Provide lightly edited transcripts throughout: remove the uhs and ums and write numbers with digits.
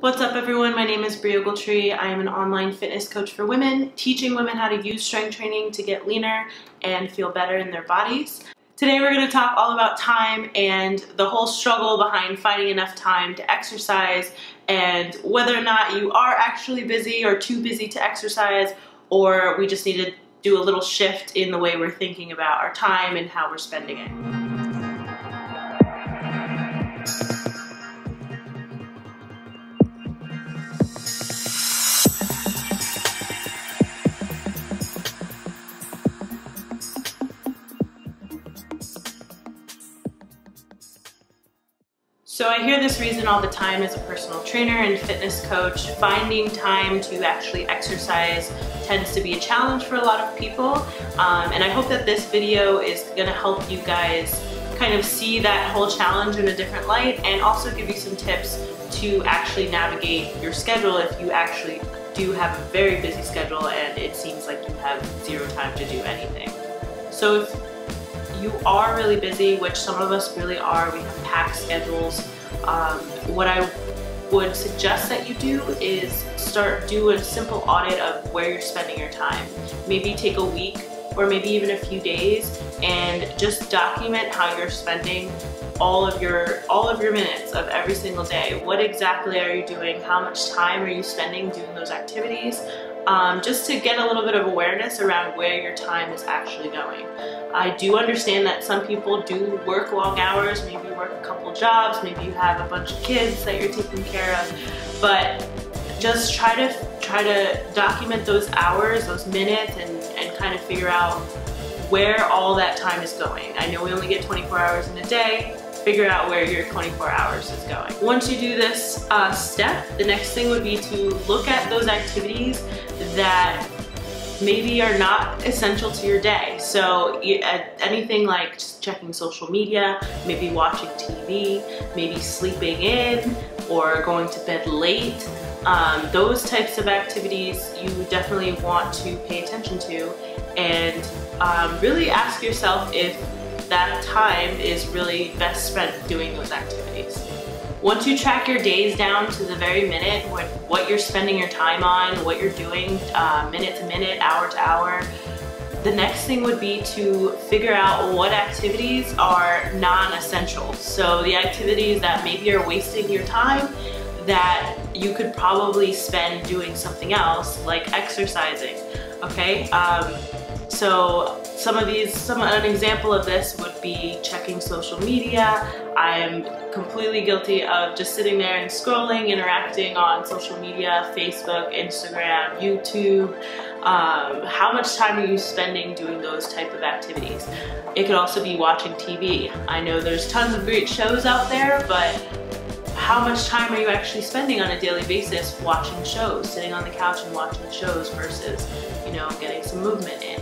What's up everyone, my name is Bri Ogletree. I am an online fitness coach for women, teaching women how to use strength training to get leaner and feel better in their bodies. Today we're going to talk all about time and the whole struggle behind finding enough time to exercise and whether or not you are actually busy or too busy to exercise, or we just need to do a little shift in the way we're thinking about our time and how we're spending it. So I hear this reason all the time as a personal trainer and fitness coach. Finding time to actually exercise tends to be a challenge for a lot of people. And I hope that this video is gonna help you guys kind of see that whole challenge in a different light and also give you some tips to actually navigate your schedule if you actually do have a very busy schedule and it seems like you have zero time to do anything. So if you are really busy, which some of us really are, we have packed schedules, what I would suggest that you do is do a simple audit of where you're spending your time. Maybe take a week or maybe even a few days and just document how you're spending all of your minutes of every single day. What exactly are you doing? How much time are you spending doing those activities? Just to get a little bit of awareness around where your time is actually going. I do understand that some people do work long hours, maybe you work a couple jobs, maybe you have a bunch of kids that you're taking care of, but just try to document those hours, those minutes, and kind of figure out where all that time is going. I know we only get 24 hours in a day. Figure out where your 24 hours is going. Once you do this step, the next thing would be to look at those activities that maybe are not essential to your day. So anything like checking social media, maybe watching TV, maybe sleeping in, or going to bed late. Those types of activities you definitely want to pay attention to and really ask yourself if that time is really best spent doing those activities. Once you track your days down to the very minute, what you're spending your time on, what you're doing minute to minute, hour to hour, the next thing would be to figure out what activities are non-essential. So the activities that maybe are wasting your time that you could probably spend doing something else, like exercising, okay? So an example of this would be checking social media. I am completely guilty of just sitting there and scrolling, interacting on social media, Facebook, Instagram, YouTube. How much time are you spending doing those type of activities? It could also be watching TV. I know there's tons of great shows out there, but how much time are you actually spending on a daily basis watching shows, sitting on the couch and watching shows versus, getting some movement in?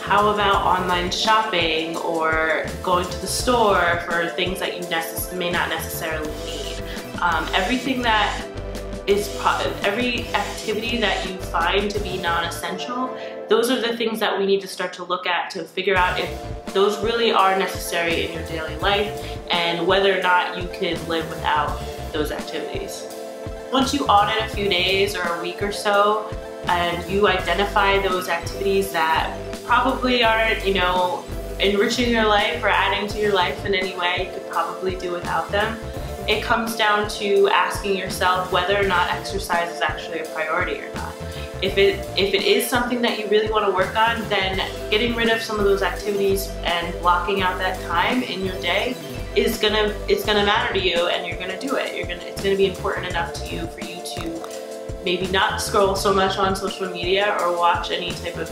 How about online shopping or going to the store for things that you may not necessarily need? Every activity that you find to be non-essential, those are the things that we need to start to look at to figure out if those really are necessary in your daily life and whether or not you can live without those activities. Once you audit a few days or a week or so and you identify those activities that probably aren't, enriching your life or adding to your life in any way, you could probably do without them. It comes down to asking yourself whether or not exercise is actually a priority or not. If it is something that you really want to work on, then getting rid of some of those activities and blocking out that time in your day it's gonna matter to you, and you're gonna do it. It's gonna be important enough to you for you to maybe not scroll so much on social media or watch any type of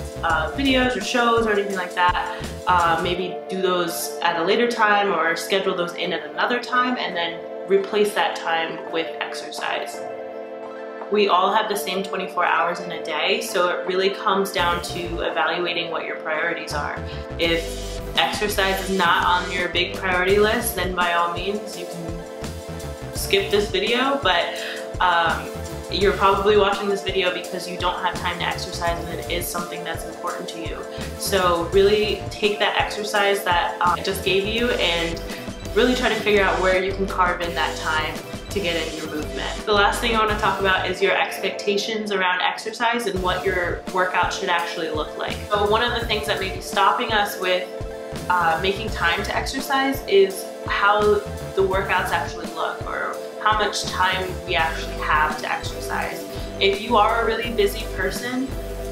videos or shows or anything like that. Maybe do those at a later time or schedule those in at another time and then replace that time with exercise. We all have the same 24 hours in a day, so it really comes down to evaluating what your priorities are. If exercise is not on your big priority list, then by all means you can skip this video, but you're probably watching this video because you don't have time to exercise and it is something that's important to you. So really take that exercise that I just gave you and really try to figure out where you can carve in that time to get in your movement. met. The last thing I want to talk about is your expectations around exercise and what your workout should actually look like. So one of the things that may be stopping us with making time to exercise is how the workouts actually look, or how much time we actually have to exercise. If you are a really busy person,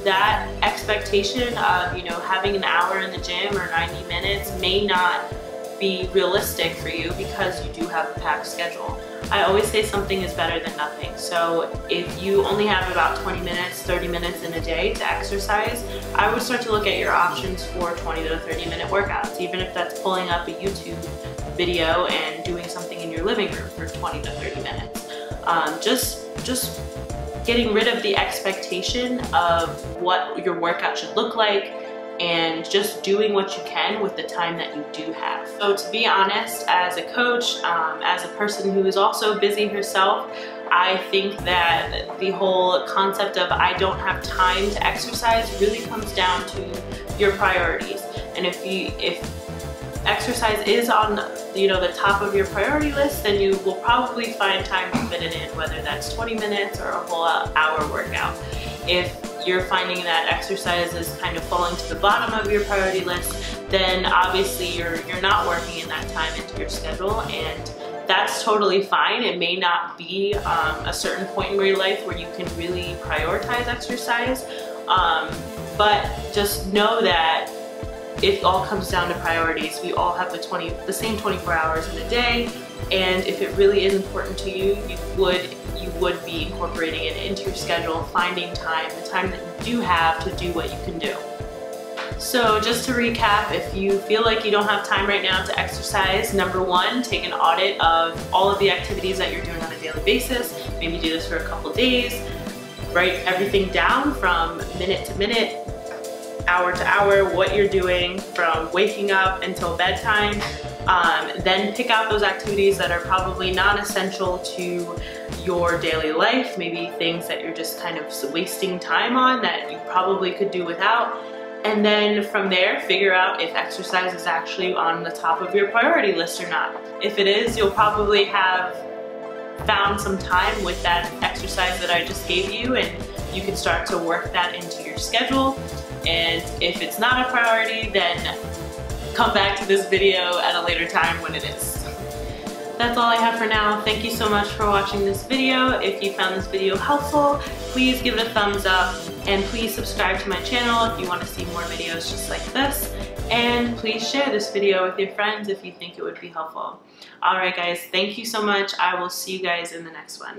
that expectation of, having an hour in the gym or 90 minutes may not be realistic for you because you do have a packed schedule. I always say something is better than nothing. So if you only have about 20 minutes, 30 minutes in a day to exercise, I would start to look at your options for 20 to 30 minute workouts, even if that's pulling up a YouTube video and doing something in your living room for 20 to 30 minutes. Just getting rid of the expectation of what your workout should look like, and just doing what you can with the time that you do have. So to be honest, as a coach, as a person who is also busy herself, I think that the whole concept of I don't have time to exercise really comes down to your priorities. And if exercise is on the top of your priority list, then you will probably find time to fit it in, whether that's 20 minutes or a whole hour workout. If you're finding that exercise is kind of falling to the bottom of your priority list, then obviously you're not working in that time into your schedule, and that's totally fine. It may not be a certain point in your life where you can really prioritize exercise, but just know that it all comes down to priorities. We all have the same 24 hours in a day, and if it really is important to you, you would be incorporating it into your schedule, finding time, the time that you do have to do what you can do. So just to recap, if you feel like you don't have time right now to exercise, number one, take an audit of all of the activities that you're doing on a daily basis. Maybe do this for a couple days. Write everything down from minute to minute, hour to hour, what you're doing from waking up until bedtime. Then pick out those activities that are probably non-essential to your daily life, maybe things that you're just kind of wasting time on that you probably could do without. And then from there, figure out if exercise is actually on the top of your priority list or not. If it is, you'll probably have found some time with that exercise that I just gave you, and you can start to work that into your schedule. And if it's not a priority, then come back to this video at a later time when it is. That's all I have for now. Thank you so much for watching this video. If you found this video helpful, please give it a thumbs up, and please subscribe to my channel if you want to see more videos just like this. And please share this video with your friends if you think it would be helpful. Alright guys, thank you so much. I will see you guys in the next one.